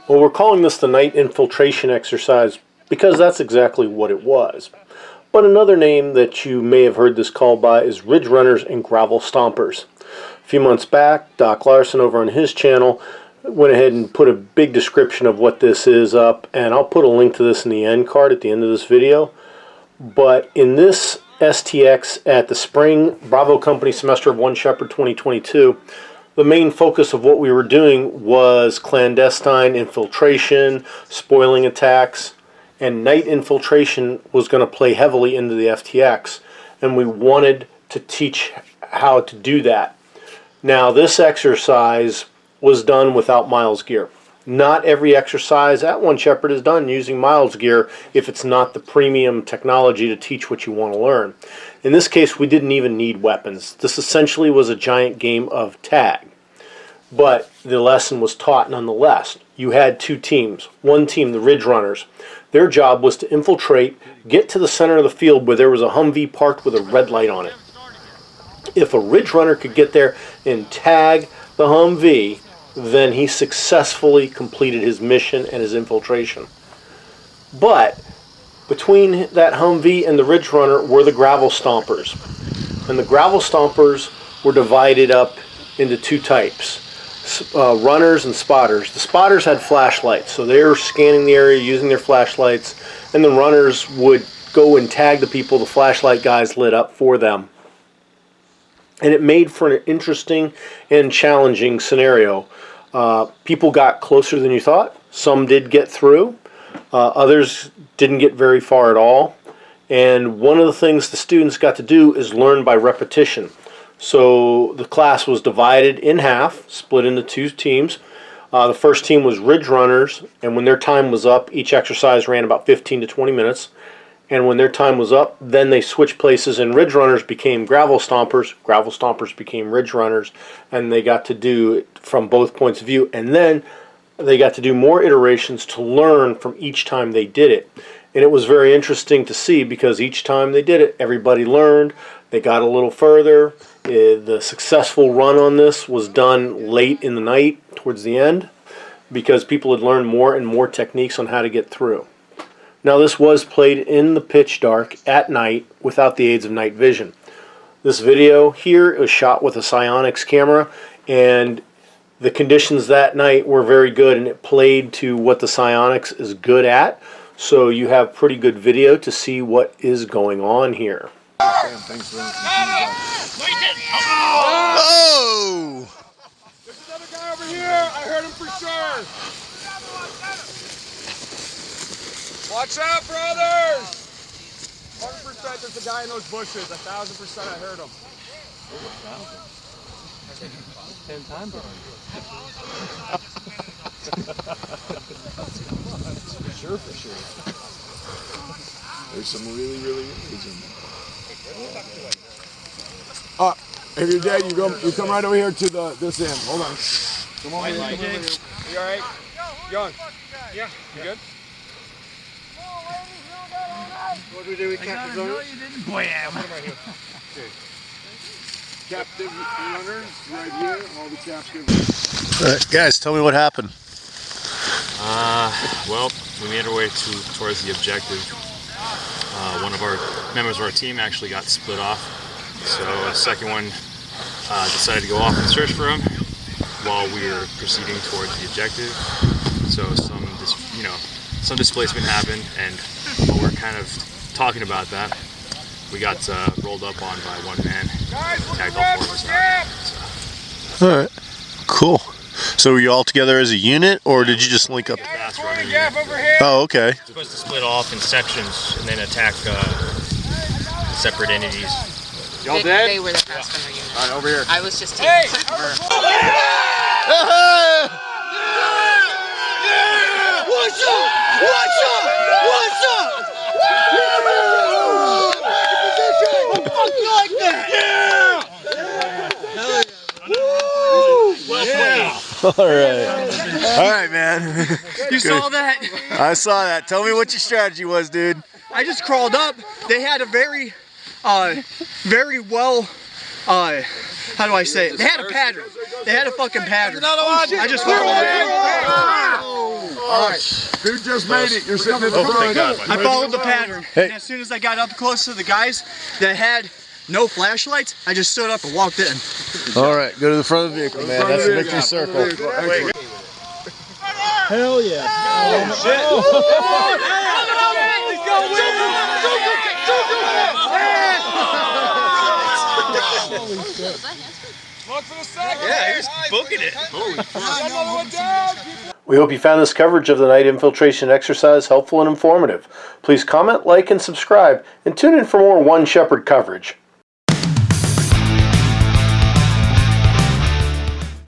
Well, we're calling this the night infiltration exercise because that's exactly what it was. But another name that you may have heard this called by is ridge runners and gravel stompers. A few months back, Doc Larson over on his channel went ahead and put a big description of what this is up, and I'll put a link to this in the end card at the end of this video. But in this STX at the Spring Bravo Company Semester of One Shepherd 2022, the main focus of what we were doing was clandestine infiltration, spoiling attacks, and night infiltration was going to play heavily into the FTX, and we wanted to teach how to do that. Now, this exercise was done without miles gear. Not every exercise at One Shepherd is done using miles gear if it's not the premium technology to teach what you want to learn. In this case, we didn't even need weapons. This essentially was a giant game of tag. But the lesson was taught nonetheless. You had two teams. One team, the ridge runners. Their job was to infiltrate, get to the center of the field where there was a Humvee parked with a red light on it. If a ridge runner could get there and tag the Humvee, then he successfully completed his mission and his infiltration. But between that Humvee and the ridge runner were the gravel stompers. And the gravel stompers were divided up into two types. Runners and spotters. The spotters had flashlights, so they were scanning the area using their flashlights, and the runners would go and tag the people the flashlight guys lit up for them. And it made for an interesting and challenging scenario. People got closer than you thought. Some did get through. Others didn't get very far at all. And one of the things the students got to do is learn by repetition. So the class was divided in half, split into two teams. The first team was ridge runners, and when their time was up, each exercise ran about 15 to 20 minutes. And when their time was up, then they switched places, and ridge runners became gravel stompers became ridge runners, and they got to do it from both points of view. And then they got to do more iterations to learn from each time they did it. And it was very interesting to see because each time they did it, everybody learned. They got a little further. The successful run on this was done late in the night, towards the end, because people had learned more and more techniques on how to get through. Now, this was played in the pitch dark at night without the aids of night vision. This video here was shot with a Psionics camera, and the conditions that night were very good, and it played to what the Psionics is good at, so you have pretty good video to see what is going on here. Oh! There's another guy over here. I heard him for sure. Watch out, brothers! 100% there's a guy in those bushes. 1,000% I heard him. 10 times. For sure. There's some really engaging. If you're dead, you come right over here to this end. Hold on. Come on, come over here. You all right? Young. Yeah. You good? What do we do with captive runners? No, you didn't. Bam! Okay. Captive runners right here. All the captive. Guys, tell me what happened. Well, we made our way towards the objective. One of our members of our team actually got split off, so a second one decided to go off and search for him while we were proceeding towards the objective. So some displacement happened, and while we're kind of talking about that, we got rolled up on by one man, tagged all four of us out. So. All right, cool. So were you all together as a unit, or did you just link up? Oh, okay. We're supposed to split off in sections and then attack separate entities. Y'all dead? They were the Pathfinder unit. All right, over here. I was just taking cover. What's up? What's up? What's up? Like that? Yeah! All right, man. You saw that? I saw that. Tell me what your strategy was, dude. I just crawled up. They had a very well, how do I say it? They had a pattern. They had a fucking pattern. I just crawled up. All right. Who just made it? You're sitting at the front. I followed the pattern. Hey. And as soon as I got up close to the guys that had no flashlights, I just stood up and walked in. All right, go to the front of the vehicle, man. That's the victory circle. Excellent. Hell yeah. We hope you found this coverage of the night infiltration exercise helpful and informative. Please comment, like, and subscribe, and tune in for more One Shepherd coverage.